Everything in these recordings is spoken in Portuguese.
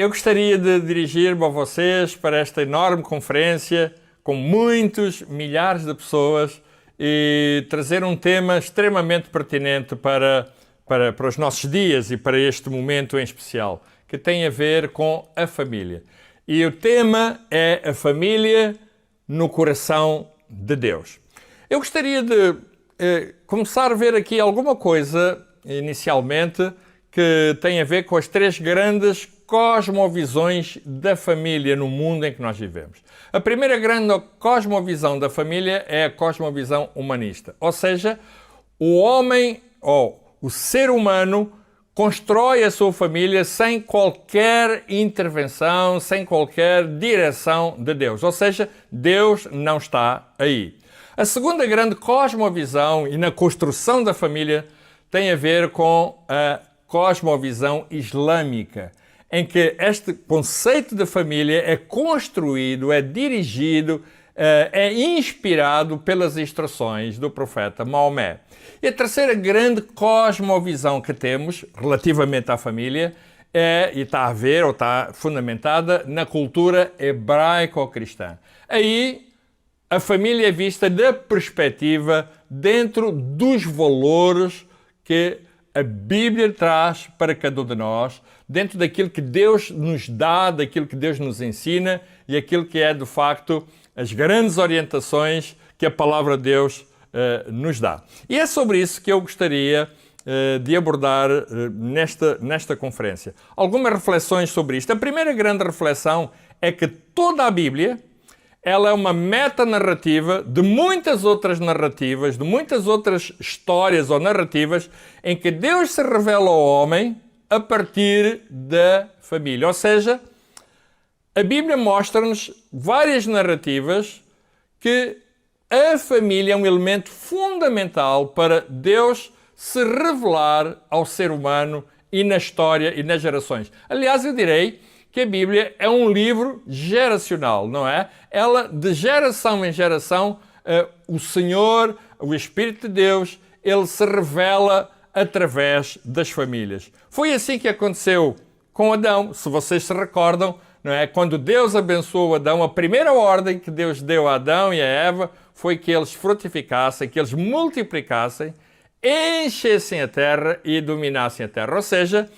Eu gostaria de dirigir-me a vocês para esta enorme conferência com muitos milhares de pessoas e trazer um tema extremamente pertinente para os nossos dias e para este momento em especial, que tem a ver com a família. E o tema é a família no coração de Deus. Eu gostaria de começar a ver aqui alguma coisa, inicialmente, que tem a ver com as três grandes cosmovisões da família no mundo em que nós vivemos. A primeira grande cosmovisão da família é a cosmovisão humanista, ou seja, o homem ou o ser humano constrói a sua família sem qualquer intervenção, sem qualquer direção de Deus, ou seja, Deus não está aí. A segunda grande cosmovisão e na construção da família tem a ver com a cosmovisão islâmica, em que este conceito de família é construído, é dirigido, é inspirado pelas instruções do profeta Maomé. E a terceira grande cosmovisão que temos relativamente à família e está a ver, ou está fundamentada na cultura hebraico-cristã. Aí a família é vista da perspectiva dentro dos valores que a Bíblia traz para cada um de nós, dentro daquilo que Deus nos dá, daquilo que Deus nos ensina e aquilo que é, de facto, as grandes orientações que a Palavra de Deus nos dá. E é sobre isso que eu gostaria de abordar nesta conferência. Algumas reflexões sobre isto. A primeira grande reflexão é que toda a Bíblia ela é uma metanarrativa de muitas outras narrativas, de muitas outras histórias ou narrativas em que Deus se revela ao homem a partir da família. Ou seja, a Bíblia mostra-nos várias narrativas que a família é um elemento fundamental para Deus se revelar ao ser humano e na história e nas gerações. Aliás, eu direi que a Bíblia é um livro geracional, não é? Ela, de geração em geração, o Senhor, o Espírito de Deus, ele se revela através das famílias. Foi assim que aconteceu com Adão, se vocês se recordam, não é? Quando Deus abençoou Adão, a primeira ordem que Deus deu a Adão e a Eva foi que eles frutificassem, que eles multiplicassem, enchessem a terra e dominassem a terra. Ou seja,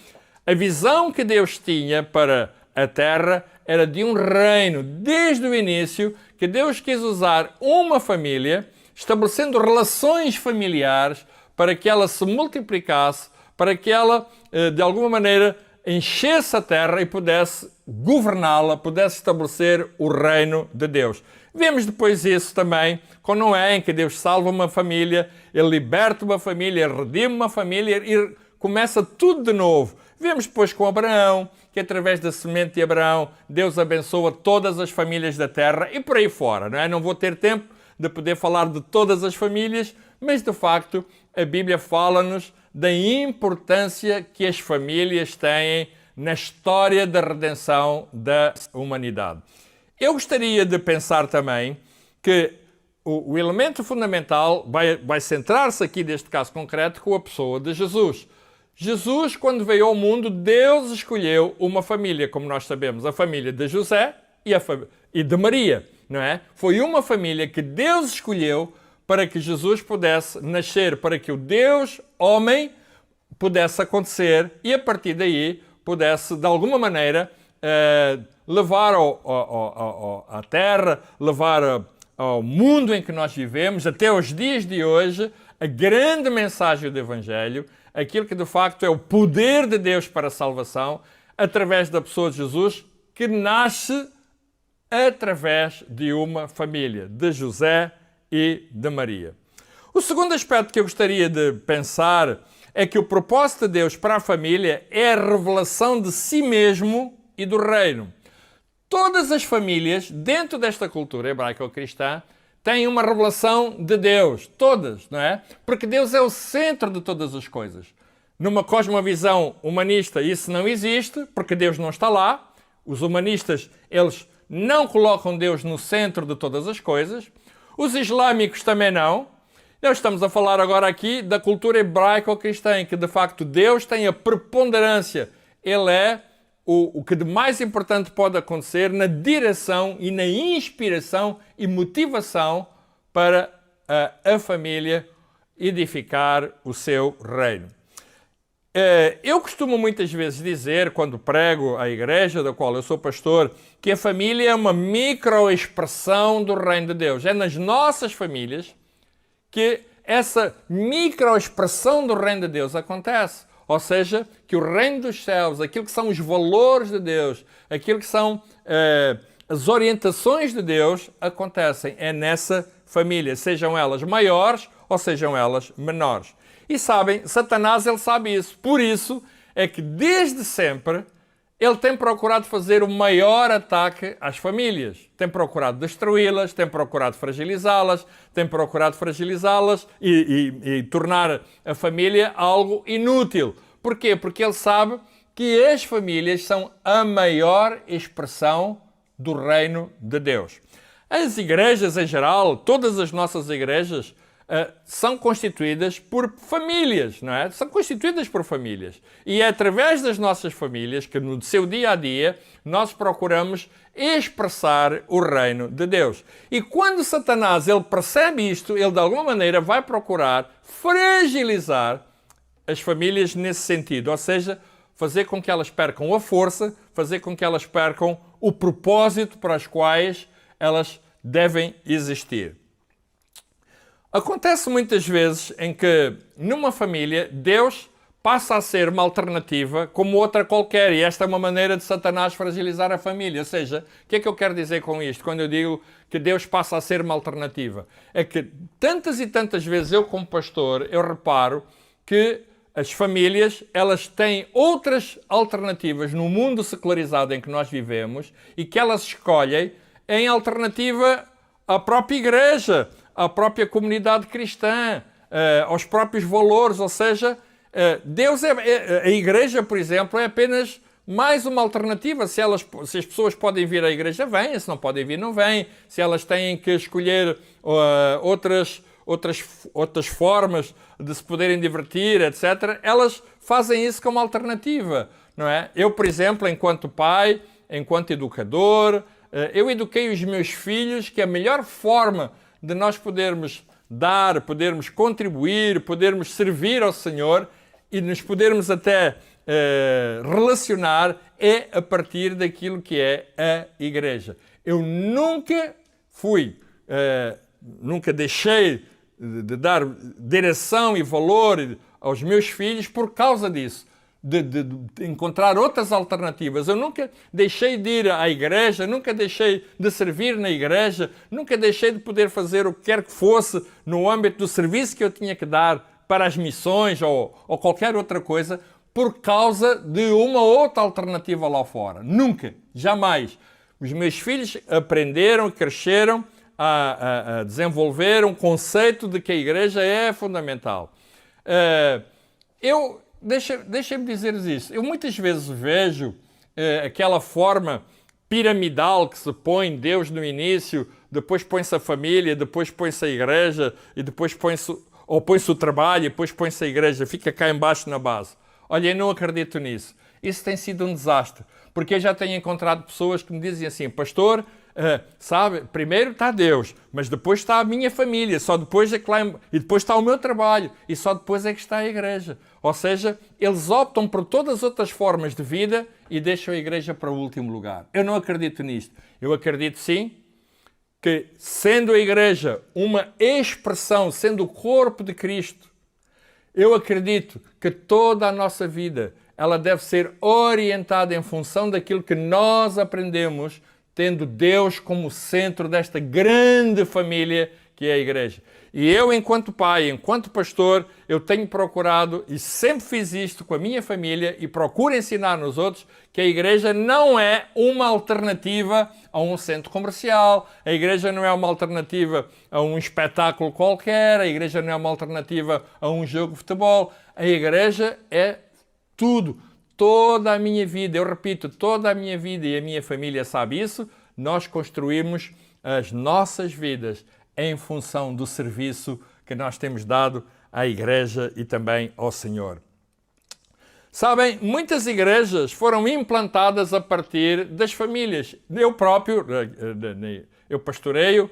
a visão que Deus tinha para a terra era de um reino, desde o início, que Deus quis usar uma família, estabelecendo relações familiares para que ela se multiplicasse, para que ela, de alguma maneira, enchesse a terra e pudesse governá-la, pudesse estabelecer o reino de Deus. Vemos depois isso também com Noé, em que Deus salva uma família, ele liberta uma família, ele redime uma família e começa tudo de novo. Vemos depois com Abraão, que através da semente de Abraão, Deus abençoa todas as famílias da terra e por aí fora, não é? Não vou ter tempo de poder falar de todas as famílias, mas de facto a Bíblia fala-nos da importância que as famílias têm na história da redenção da humanidade. Eu gostaria de pensar também que o elemento fundamental vai centrar-se aqui, neste caso concreto, com a pessoa de Jesus. Jesus, quando veio ao mundo, Deus escolheu uma família, como nós sabemos, a família de José e de Maria, não é? Foi uma família que Deus escolheu para que Jesus pudesse nascer, para que o Deus homem pudesse acontecer e a partir daí pudesse, de alguma maneira, levar à terra, levar ao mundo em que nós vivemos, até os dias de hoje, a grande mensagem do Evangelho, aquilo que de facto é o poder de Deus para a salvação, através da pessoa de Jesus, que nasce através de uma família, de José e de Maria. O segundo aspecto que eu gostaria de pensar é que o propósito de Deus para a família é a revelação de si mesmo e do reino. Todas as famílias, dentro desta cultura hebraico-cristã, têm uma revelação de Deus. Todas, não é? Porque Deus é o centro de todas as coisas. Numa cosmovisão humanista isso não existe, porque Deus não está lá. Os humanistas, eles não colocam Deus no centro de todas as coisas. Os islâmicos também não. Nós estamos a falar agora aqui da cultura hebraico-cristã, em que de facto Deus tem a preponderância. Ele é o que de mais importante pode acontecer na direção e na inspiração e motivação para a família edificar o seu reino. Eu costumo muitas vezes dizer, quando prego à igreja da qual eu sou pastor, que a família é uma microexpressão do reino de Deus. É nas nossas famílias que essa microexpressão do reino de Deus acontece. Ou seja, que o reino dos céus, aquilo que são os valores de Deus, aquilo que são as orientações de Deus, acontecem. É nessa família, sejam elas maiores ou sejam elas menores. E sabem, Satanás, ele sabe isso. Por isso é que desde sempre ele tem procurado fazer o maior ataque às famílias. Tem procurado destruí-las, tem procurado fragilizá-las, e tornar a família algo inútil. Porquê? Porque ele sabe que as famílias são a maior expressão do reino de Deus. As igrejas em geral, todas as nossas igrejas, são constituídas por famílias, não é? São constituídas por famílias. E é através das nossas famílias que no seu dia a dia nós procuramos expressar o reino de Deus. E quando Satanás ele percebe isto, ele de alguma maneira vai procurar fragilizar as famílias nesse sentido, ou seja, fazer com que elas percam a força, fazer com que elas percam o propósito para os quais elas devem existir. Acontece muitas vezes em que, numa família, Deus passa a ser uma alternativa como outra qualquer, e esta é uma maneira de Satanás fragilizar a família. Ou seja, o que é que eu quero dizer com isto, quando eu digo que Deus passa a ser uma alternativa? É que tantas e tantas vezes eu, como pastor, eu reparo que as famílias, elas têm outras alternativas no mundo secularizado em que nós vivemos e que elas escolhem em alternativa à própria igreja, à própria comunidade cristã, aos próprios valores, ou seja, Deus a igreja, por exemplo, é apenas mais uma alternativa. Se as pessoas podem vir à igreja, vêm, se não podem vir, não vêm. Se elas têm que escolher outras formas de se poderem divertir, etc., elas fazem isso como alternativa, não é? Eu, por exemplo, enquanto pai, enquanto educador, eu eduquei os meus filhos que a melhor forma de nós podermos dar, podermos contribuir, podermos servir ao Senhor e nos podermos até relacionar é a partir daquilo que é a igreja. Eu nunca nunca deixei de dar direção e valor aos meus filhos por causa disso. De encontrar outras alternativas. Eu nunca deixei de ir à igreja, nunca deixei de servir na igreja, nunca deixei de poder fazer o que quer que fosse no âmbito do serviço que eu tinha que dar para as missões ou qualquer outra coisa por causa de uma outra alternativa lá fora. Nunca, jamais. Os meus filhos aprenderam, cresceram a desenvolver um conceito de que a igreja é fundamental. Deixa-me dizer-lhes isso. Eu muitas vezes vejo aquela forma piramidal que se põe Deus no início, depois põe-se a família, depois põe-se a igreja, e depois põe-se o trabalho, e depois põe-se a igreja, fica cá embaixo na base. Olha, eu não acredito nisso. Isso tem sido um desastre, porque eu já tenho encontrado pessoas que me dizem assim, pastor, sabe, primeiro está Deus, mas depois está a minha família, só depois é que lá, e depois está o meu trabalho, e só depois é que está a igreja. Ou seja, eles optam por todas as outras formas de vida e deixam a igreja para o último lugar. Eu não acredito nisto. Eu acredito sim que, sendo a igreja uma expressão, sendo o corpo de Cristo, eu acredito que toda a nossa vida ela deve ser orientada em função daquilo que nós aprendemos, tendo Deus como centro desta grande família que é a igreja. E eu, enquanto pai, enquanto pastor, eu tenho procurado, e sempre fiz isto com a minha família, e procuro ensinar nos outros, que a igreja não é uma alternativa a um centro comercial, a igreja não é uma alternativa a um espetáculo qualquer, a igreja não é uma alternativa a um jogo de futebol. A igreja é tudo. Toda a minha vida, eu repito, toda a minha vida, e a minha família sabe isso, nós construímos as nossas vidas em função do serviço que nós temos dado à igreja e também ao Senhor. Sabem, muitas igrejas foram implantadas a partir das famílias. Eu próprio, eu pastoreio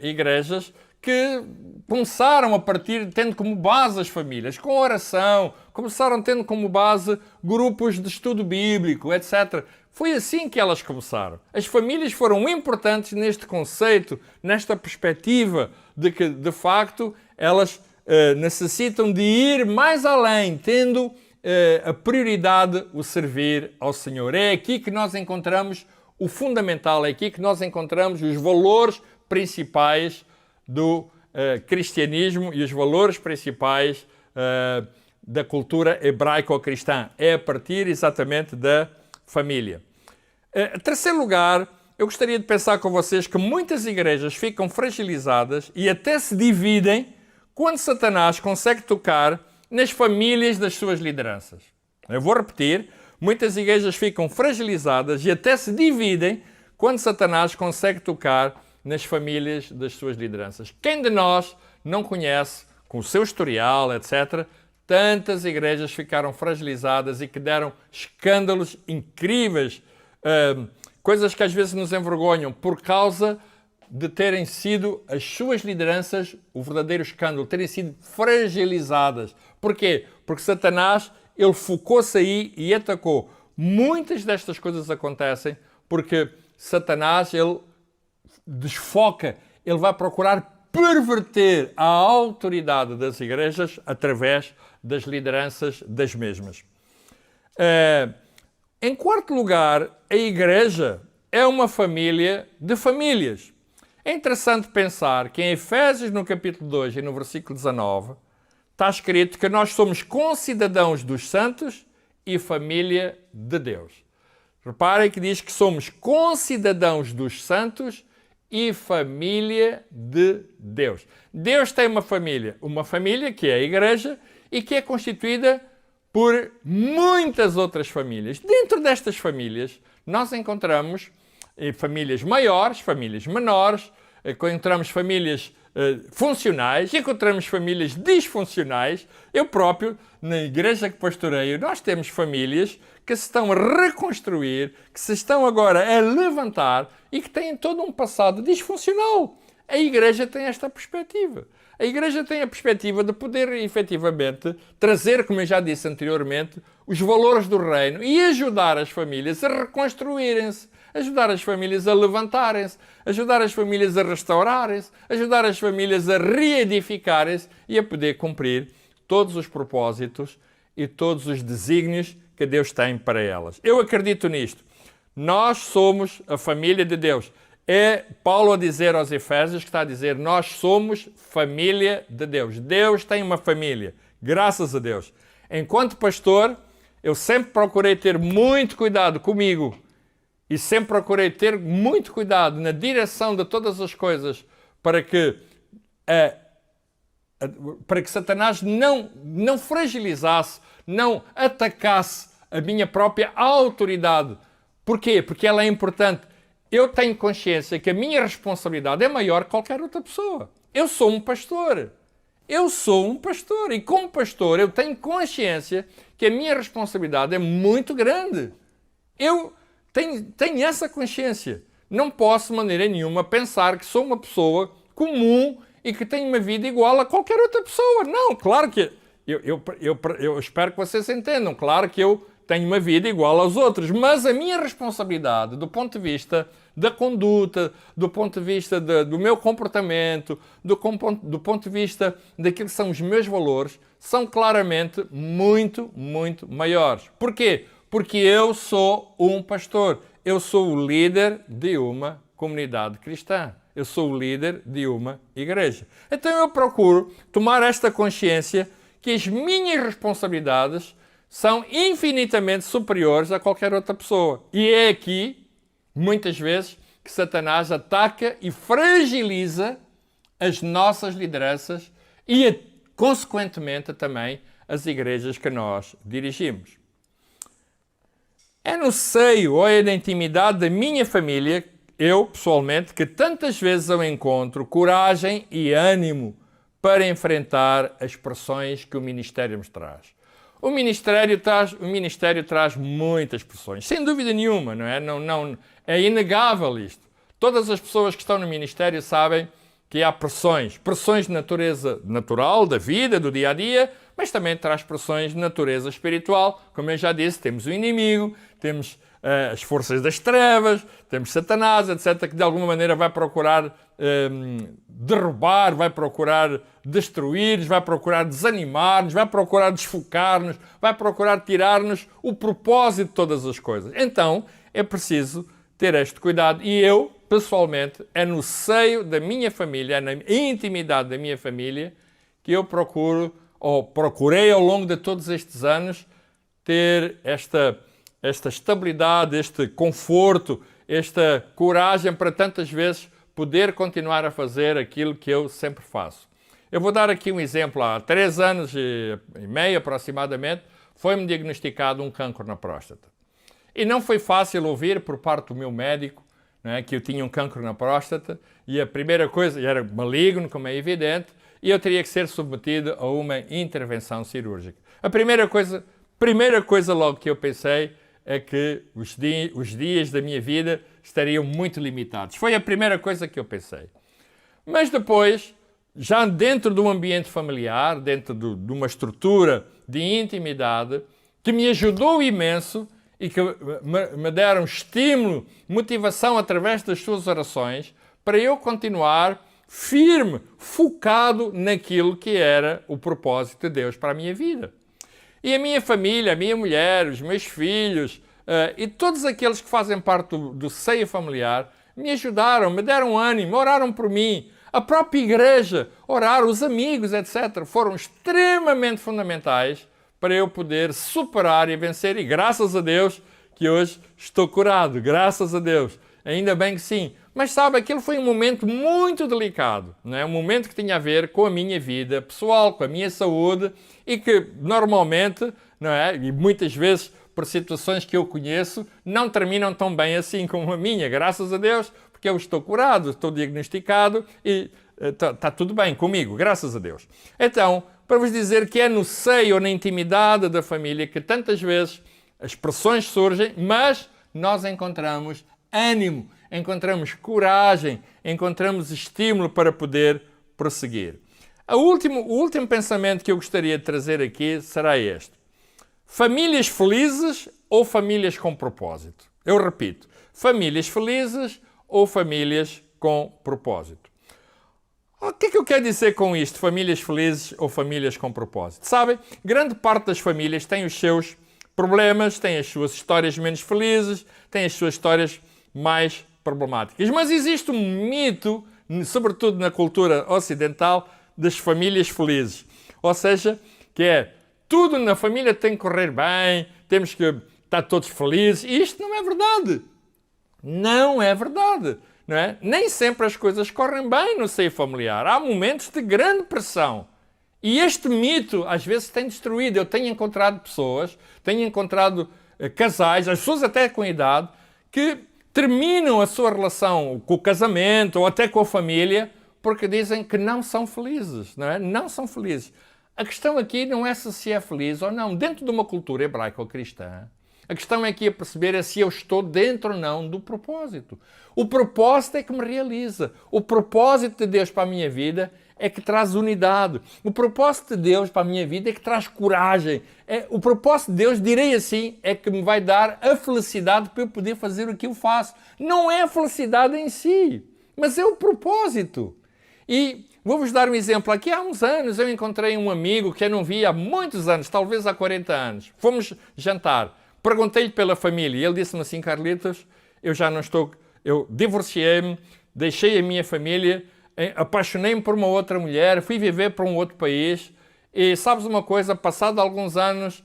igrejas que começaram a partir, tendo como base as famílias, com oração, começaram tendo como base grupos de estudo bíblico, etc. Foi assim que elas começaram. As famílias foram importantes neste conceito, nesta perspectiva de que, de facto, elas necessitam de ir mais além, tendo a prioridade o servir ao Senhor. É aqui que nós encontramos o fundamental, é aqui que nós encontramos os valores principais do cristianismo e os valores principais da cultura hebraico-cristã. É a partir exatamente da família. Em terceiro lugar, eu gostaria de pensar com vocês que muitas igrejas ficam fragilizadas e até se dividem quando Satanás consegue tocar nas famílias das suas lideranças. Eu vou repetir, muitas igrejas ficam fragilizadas e até se dividem quando Satanás consegue tocar nas famílias das suas lideranças. Quem de nós não conhece, com o seu historial, etc., tantas igrejas ficaram fragilizadas e que deram escândalos incríveis, coisas que às vezes nos envergonham por causa de terem sido as suas lideranças, o verdadeiro escândalo, terem sido fragilizadas. Porquê? Porque Satanás, ele focou-se aí e atacou. Muitas destas coisas acontecem porque Satanás, ele desfoca, ele vai procurar perverter a autoridade das igrejas através das lideranças das mesmas. Em quarto lugar, a igreja é uma família de famílias. É interessante pensar que em Efésios, no capítulo 2 e no versículo 19, está escrito que nós somos concidadãos dos santos e família de Deus. Reparem que diz que somos concidadãos dos santos e família de Deus. Deus tem uma família que é a igreja e que é constituída por muitas outras famílias. Dentro destas famílias, nós encontramos famílias maiores, famílias menores, encontramos famílias funcionais, encontramos famílias disfuncionais. Eu próprio, na igreja que pastoreio, nós temos famílias que se estão a reconstruir, que se estão agora a levantar e que têm todo um passado disfuncional. A igreja tem esta perspectiva. A igreja tem a perspectiva de poder, efetivamente, trazer, como eu já disse anteriormente, os valores do reino e ajudar as famílias a reconstruírem-se, ajudar as famílias a levantarem-se, ajudar as famílias a restaurarem-se, ajudar as famílias a reedificarem-se e a poder cumprir todos os propósitos e todos os desígnios que Deus tem para elas. Eu acredito nisto. Nós somos a família de Deus. É Paulo a dizer aos Efésios, que está a dizer, nós somos família de Deus. Deus tem uma família, graças a Deus. Enquanto pastor, eu sempre procurei ter muito cuidado comigo e sempre procurei ter muito cuidado na direção de todas as coisas para que Satanás não fragilizasse, não atacasse a minha própria autoridade. Porquê? Porque ela é importante. Eu tenho consciência que a minha responsabilidade é maior que qualquer outra pessoa. Eu sou um pastor. Eu sou um pastor. E como pastor, eu tenho consciência que a minha responsabilidade é muito grande. Eu tenho essa consciência. Não posso, de maneira nenhuma, pensar que sou uma pessoa comum e que tenho uma vida igual a qualquer outra pessoa. Não, claro que... Eu espero que vocês entendam. Claro que eu tenho uma vida igual aos outros, mas a minha responsabilidade do ponto de vista da conduta, do ponto de vista do meu comportamento, do ponto de vista daquilo que são os meus valores, são claramente muito, muito maiores. Porquê? Porque eu sou um pastor. Eu sou o líder de uma comunidade cristã. Eu sou o líder de uma igreja. Então eu procuro tomar esta consciência que as minhas responsabilidades são infinitamente superiores a qualquer outra pessoa. E é aqui, muitas vezes, que Satanás ataca e fragiliza as nossas lideranças e, consequentemente, também as igrejas que nós dirigimos. É no seio ou é na intimidade da minha família, eu, pessoalmente, que tantas vezes eu encontro coragem e ânimo para enfrentar as pressões que o ministério nos traz. O ministério traz muitas pressões, sem dúvida nenhuma, não é? É inegável isto. Todas as pessoas que estão no ministério sabem que há pressões de natureza natural, da vida, do dia a dia, mas também traz pressões de natureza espiritual. Como eu já disse, temos o inimigo, temos as forças das trevas, temos Satanás, etc., que de alguma maneira vai procurar derrubar, vai procurar destruir-nos, vai procurar desanimar-nos, vai procurar desfocar-nos, vai procurar tirar-nos o propósito de todas as coisas. Então, é preciso ter este cuidado. E eu, pessoalmente, é no seio da minha família, é na intimidade da minha família, que eu procurei ao longo de todos estes anos ter esta estabilidade, este conforto, esta coragem para tantas vezes poder continuar a fazer aquilo que eu sempre faço. Eu vou dar aqui um exemplo. Há 3 anos e meio aproximadamente, foi-me diagnosticado um cancro na próstata. E não foi fácil ouvir por parte do meu médico, né, que eu tinha um cancro na próstata, e a primeira coisa, era maligno, como é evidente, e eu teria que ser submetido a uma intervenção cirúrgica. A primeira coisa logo que eu pensei é que os dias da minha vida estariam muito limitados. Foi a primeira coisa que eu pensei. Mas depois, já dentro de um ambiente familiar, dentro de uma estrutura de intimidade, que me ajudou imenso e que me deram estímulo, motivação através das suas orações, para eu continuar firme, focado naquilo que era o propósito de Deus para a minha vida. E a minha família, a minha mulher, os meus filhos e todos aqueles que fazem parte do seio familiar me ajudaram, me deram ânimo, oraram por mim. A própria igreja, os amigos, etc. foram extremamente fundamentais para eu poder superar e vencer. E graças a Deus que hoje estou curado, graças a Deus. Ainda bem que sim. Mas sabe, aquilo foi um momento muito delicado, não é? Um momento que tinha a ver com a minha vida pessoal, com a minha saúde e que normalmente, não é? E muitas vezes por situações que eu conheço, não terminam tão bem assim como a minha, graças a Deus, porque eu estou curado, estou diagnosticado e está tudo bem comigo, graças a Deus. Então, para vos dizer que é no seio ou na intimidade da família que tantas vezes as pressões surgem, mas nós encontramos ânimo, encontramos coragem, encontramos estímulo para poder prosseguir. O último pensamento que eu gostaria de trazer aqui será este. Famílias felizes ou famílias com propósito? Eu repito, famílias felizes ou famílias com propósito? O que é que eu quero dizer com isto, famílias felizes ou famílias com propósito? Sabem, grande parte das famílias tem os seus problemas, tem as suas histórias menos felizes, tem as suas histórias mais problemáticas. Mas existe um mito, sobretudo na cultura ocidental, das famílias felizes. Ou seja, que é tudo na família tem que correr bem, temos que estar todos felizes. E isto não é verdade. Não é verdade. Não é? Nem sempre as coisas correm bem no seio familiar. Há momentos de grande pressão. E este mito, às vezes, tem destruído. Eu tenho encontrado pessoas, tenho encontrado casais, as pessoas até com idade, que terminam a sua relação com o casamento ou até com a família porque dizem que não são felizes. Não é? Não são felizes. A questão aqui não é se é feliz ou não. Dentro de uma cultura hebraica ou cristã, a questão aqui a perceber é se eu estou dentro ou não do propósito. O propósito é que me realiza. O propósito de Deus para a minha vida é que traz unidade. O propósito de Deus para a minha vida é que traz coragem. O propósito de Deus, direi assim, é que me vai dar a felicidade para eu poder fazer o que eu faço. Não é a felicidade em si, mas é o propósito. E vou-vos dar um exemplo. Aqui há uns anos eu encontrei um amigo que eu não via há muitos anos, talvez há 40 anos. Fomos jantar. Perguntei-lhe pela família e ele disse-me assim, Carlitos, eu divorciei-me, deixei a minha família, apaixonei-me por uma outra mulher, fui viver para um outro país e sabes uma coisa, passado alguns anos,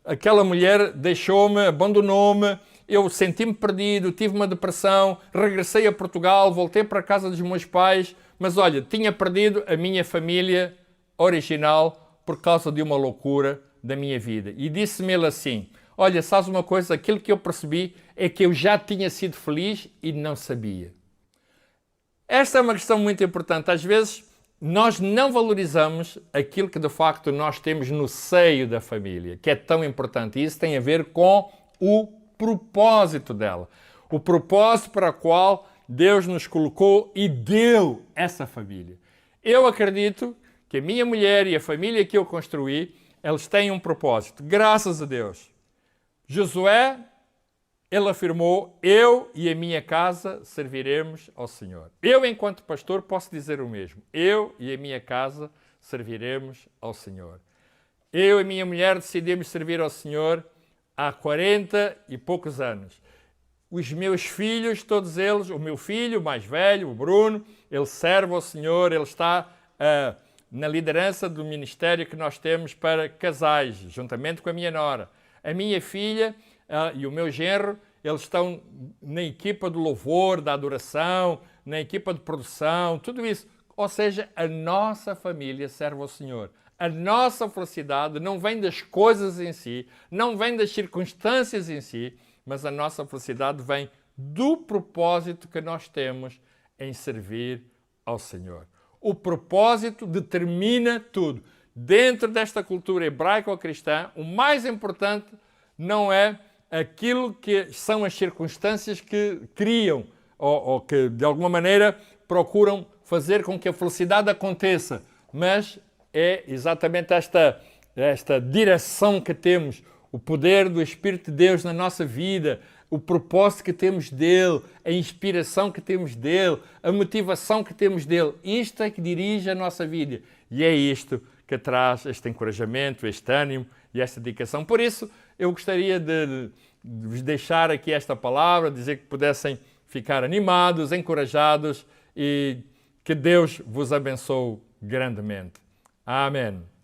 aquela mulher deixou-me, abandonou-me, eu senti-me perdido, tive uma depressão, regressei a Portugal, voltei para a casa dos meus pais, mas olha, tinha perdido a minha família original por causa de uma loucura da minha vida. E disse-me ele assim, olha, sabes uma coisa, aquilo que eu percebi é que eu já tinha sido feliz e não sabia. Esta é uma questão muito importante. Às vezes nós não valorizamos aquilo que de facto nós temos no seio da família, que é tão importante. E isso tem a ver com o propósito dela. O propósito para o qual Deus nos colocou e deu essa família. Eu acredito que a minha mulher e a família que eu construí, eles têm um propósito. Graças a Deus. Josué, ele afirmou, eu e a minha casa serviremos ao Senhor. Eu, enquanto pastor, posso dizer o mesmo. Eu e a minha casa serviremos ao Senhor. Eu e a minha mulher decidimos servir ao Senhor há 40 e poucos anos. Os meus filhos, todos eles, o meu filho mais velho, o Bruno, ele serve ao Senhor, ele está na liderança do ministério que nós temos para casais, juntamente com a minha nora. A minha filha e o meu genro, eles estão na equipa do louvor, da adoração, na equipa de produção, tudo isso. Ou seja, a nossa família serve ao Senhor. A nossa felicidade não vem das coisas em si, não vem das circunstâncias em si, mas a nossa felicidade vem do propósito que nós temos em servir ao Senhor. O propósito determina tudo. Dentro desta cultura hebraica ou cristã, o mais importante não é aquilo que são as circunstâncias que criam ou que, de alguma maneira, procuram fazer com que a felicidade aconteça, mas é exatamente esta direção que temos, o poder do Espírito de Deus na nossa vida, o propósito que temos dele, a inspiração que temos dele, a motivação que temos dele. Isto é que dirige a nossa vida e é isto que traz este encorajamento, este ânimo e esta dedicação. Por isso, eu gostaria de vos deixar aqui esta palavra, dizer que pudessem ficar animados, encorajados e que Deus vos abençoe grandemente. Amém.